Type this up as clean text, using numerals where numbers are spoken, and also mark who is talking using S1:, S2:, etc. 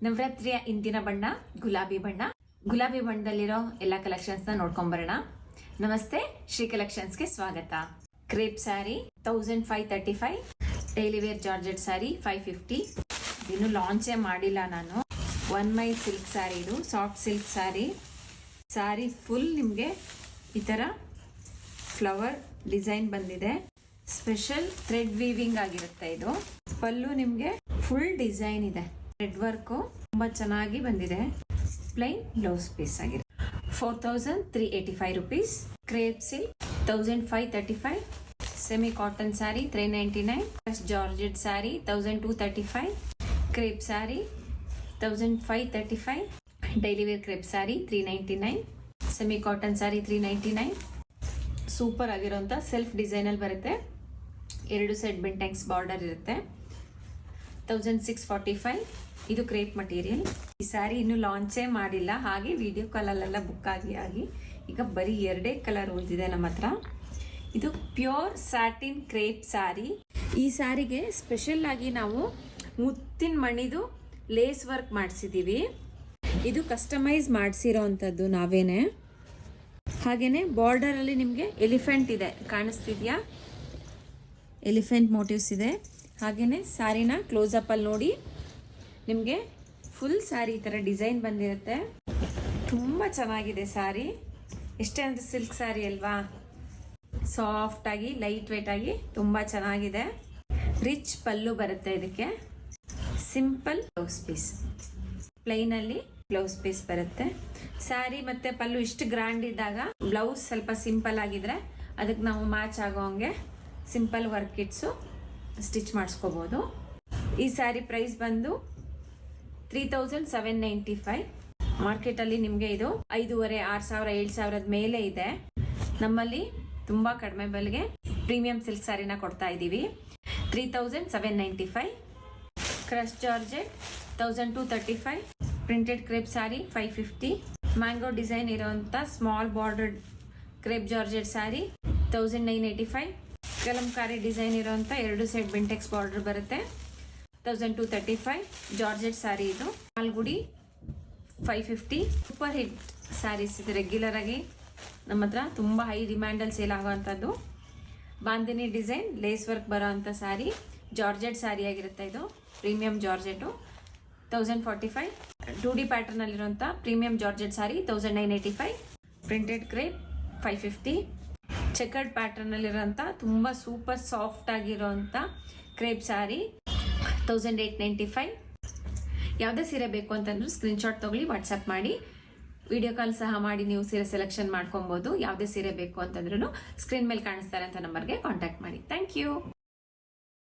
S1: ನವರಾತ್ರಿಯ ಇಂದಿನ ಬಣ್ಣ ಗುಲಾಬಿ ಬಣ್ಣ. ಗುಲಾಬಿ ಬಣ್ಣದಲ್ಲಿರೋ ಎಲ್ಲ ಕಲೆಕ್ಷನ್ಸ್ ನ ನೋಡ್ಕೊಂಬರೋಣ. ನಮಸ್ತೆ, ಶ್ರೀ ಕಲೆಕ್ಷನ್ಸ್ಗೆ ಸ್ವಾಗತ. Crepe sari 1535, daily wear georgette saree 550. ಇನ್ನು ಲಾಂಚೇ ಮಾಡಿಲ್ಲ ನಾನು. 1 ಮೈ ಸಿಲ್ಕ್ ಸ್ಯಾರಿ, ಇದು soft silk sari. Sari full ನಿಮಗೆ ಈ ಥರ ಫ್ಲವರ್ ಡಿಸೈನ್ ಬಂದಿದೆ. ಸ್ಪೆಷಲ್ ಥ್ರೆಡ್ ವೀವಿಂಗ್ ಆಗಿರುತ್ತೆ ಇದು. ಪಲ್ಲು ನಿಮಗೆ ಫುಲ್ ಡಿಸೈನ್ ಇದೆ. ಥ್ರೆಡ್ ವರ್ಕು ತುಂಬಾ ಚೆನ್ನಾಗಿ ಬಂದಿದೆ. ಪ್ಲೈನ್ ಬ್ಲೌಸ್ ಪೀಸ್ ಆಗಿದೆ. 4385 rupees. Crepe silk 1535. Semi cotton sari 399. Georgette sari 1235. Crepe sari 1535. Daily wear crepe sari 399. Semi cotton sari 399. Super ಆಗಿರೋಂಥ ಸೆಲ್ಫ್ ಡಿಸೈನಲ್ಲಿ ಬರುತ್ತೆ. 2 ಸೆಟ್ ಬೆಂಟೆಕ್ಸ್ ಬಾರ್ಡರ್ ಇರುತ್ತೆ. 1645. ಇದು ಕ್ರೇಪ್ ಮಟೀರಿಯಲ್. ಈ ಸ್ಯಾರಿ ಇನ್ನು ಲಾಂಚೇ ಮಾಡಿಲ್ಲ, ಹಾಗೆ ವಿಡಿಯೋ ಕಾಲಲ್ಲೆಲ್ಲ ಬುಕ್ ಆಗಿ ಈಗ ಬರೀ 2 ಕಲರ್ ಉಳಿದಿದೆ ನಮ್ಮ ಹತ್ರ. ಇದು ಪ್ಯೂರ್ ಸ್ಯಾಟಿನ್ ಕ್ರೇಪ್ ಸ್ಯಾರಿ. ಈ ಸ್ಯಾರಿಗೆ ಸ್ಪೆಷಲ್ ಆಗಿ ನಾವು ಮುತ್ತಿನ ಮಣಿದು ಲೇಸ್ ವರ್ಕ್ ಮಾಡಿಸಿದ್ದೀವಿ. ಇದು ಕಸ್ಟಮೈಸ್ ಮಾಡಿಸಿರೋ ಅಂಥದ್ದು ನಾವೇನೆ. ಹಾಗೇನೆ ಬಾರ್ಡರ್ ಅಲ್ಲಿ ನಿಮಗೆ ಎಲಿಫೆಂಟ್ ಇದೆ, ಕಾಣಿಸ್ತಿದ್ಯಾ? ಎಲಿಫೆಂಟ್ ಮೋಟಿವ್ಸ್ ಇದೆ. ಹಾಗೇನೆ ಸ್ಯಾರಿನ ಕ್ಲೋಸಪ್ ಅಲ್ಲಿ ನೋಡಿ, ನಿಮಗೆ ಫುಲ್ ಸ್ಯಾರಿ ಈ ಥರ ಡಿಸೈನ್ ಬಂದಿರುತ್ತೆ. ತುಂಬ ಚೆನ್ನಾಗಿದೆ ಸ್ಯಾರಿ. ಎಷ್ಟೇ ಅಂದರೆ ಸಿಲ್ಕ್ ಸ್ಯಾರಿ ಅಲ್ವಾ, ಸಾಫ್ಟ್ ಆಗಿ ಲೈಟ್ ವೇಟ್ ಆಗಿ ತುಂಬ ಚೆನ್ನಾಗಿದೆ. ರಿಚ್ ಪಲ್ಲು ಬರುತ್ತೆ ಇದಕ್ಕೆ. ಸಿಂಪಲ್ ಬ್ಲೌಸ್ ಪೀಸ್, ಪ್ಲೈನಲ್ಲಿ ಬ್ಲೌಸ್ ಪೀಸ್ ಬರುತ್ತೆ. ಸ್ಯಾರಿ ಮತ್ತೆ ಪಲ್ಲು ಇಷ್ಟು ಗ್ರ್ಯಾಂಡ್ ಇದ್ದಾಗ ಬ್ಲೌಸ್ ಸ್ವಲ್ಪ ಸಿಂಪಲ್ ಆಗಿದ್ರೆ ಅದಕ್ಕೆ ನಾವು ಮ್ಯಾಚ್ ಆಗೋ ಹಂಗೆ ಸಿಂಪಲ್ ವರ್ಕ್ ಇಟ್ಸು ಸ್ಟಿಚ್ ಮಾಡಿಸ್ಕೋಬೋದು. ಈ ಸ್ಯಾರಿ ಪ್ರೈಸ್ ಬಂದು 3795. ಮಾರ್ಕೆಟಲ್ಲಿ ನಿಮಗೆ ಇದು 5,500, 6,000, 7,000 ಮೇಲೆ ಇದೆ. ನಮ್ಮಲ್ಲಿ ತುಂಬ ಕಡಿಮೆ ಬೆಲೆಗೆ ಪ್ರೀಮಿಯಂ ಸಿಲ್ಕ್ ಸ್ಯಾರಿನ ಕೊಡ್ತಾ ಇದ್ದೀವಿ. 3795. Crush georgette 1235. Printed crepe sari 550. Mango design ಇರೋಂಥ small bordered crepe georgette sari 1985. Kalamkari design ಇರೋಂಥ 2 ಸೆಟ್ ಬೆಂಟೆಕ್ಸ್ ಬಾರ್ಡರ್ ಬರುತ್ತೆ. 1235. ಜಾರ್ಜೆಟ್ ಸ್ಯಾರಿ ಇದು. ಮಾಲ್ಗುಡಿ 550. ಸೂಪರ್ ಹಿಟ್ ಸ್ಯಾರೀಸ್ ಇದು. ರೆಗ್ಯುಲರ್ ಆಗಿ ನಮ್ಮ ಹತ್ರ ತುಂಬ ಹೈ ಡಿಮ್ಯಾಂಡಲ್ಲಿ ಸೇಲ್ ಆಗೋವಂಥದ್ದು. ಬಾಂದಿನಿ ಡಿಸೈನ್ ಲೇಸ್ ವರ್ಕ್ ಬರೋ ಅಂಥ ಸ್ಯಾರಿ. ಜಾರ್ಜೆಟ್ ಸ್ಯಾರಿ ಆಗಿರುತ್ತೆ ಇದು. Premium georgette 1045. 2D ಪ್ಯಾಟರ್ನಲ್ಲಿರುವಂಥ premium georgette sari 1985. Printed crepe 550. Checkered ಪ್ಯಾಟರ್ನಲ್ಲಿರೋಂಥ ತುಂಬ ಸೂಪರ್ ಸಾಫ್ಟ್ ಆಗಿರೋಂಥ ಕ್ರೇಪ್ ಸ್ಯಾರಿ 1895. ಯಾವುದೇ ಸೀರೆ ಬೇಕು ಅಂತಂದ್ರೂ ಸ್ಕ್ರೀನ್ಶಾಟ್ ತೊಗೊಳ್ಳಿ, ವಾಟ್ಸಪ್ ಮಾಡಿ, ವಿಡಿಯೋ ಕಾಲ್ ಸಹ ಮಾಡಿ ನೀವು ಸೀರೆ ಸೆಲೆಕ್ಷನ್ ಮಾಡ್ಕೊಬೋದು. ಯಾವುದೇ ಸೀರೆ ಬೇಕು ಅಂತಂದ್ರೂ ಸ್ಕ್ರೀನ್ ಮೇಲೆ ಕಾಣಿಸ್ತಾರೆ ಅಂತ ನಂಬರ್ಗೆ ಕಾಂಟ್ಯಾಕ್ಟ್ ಮಾಡಿ. Thank you.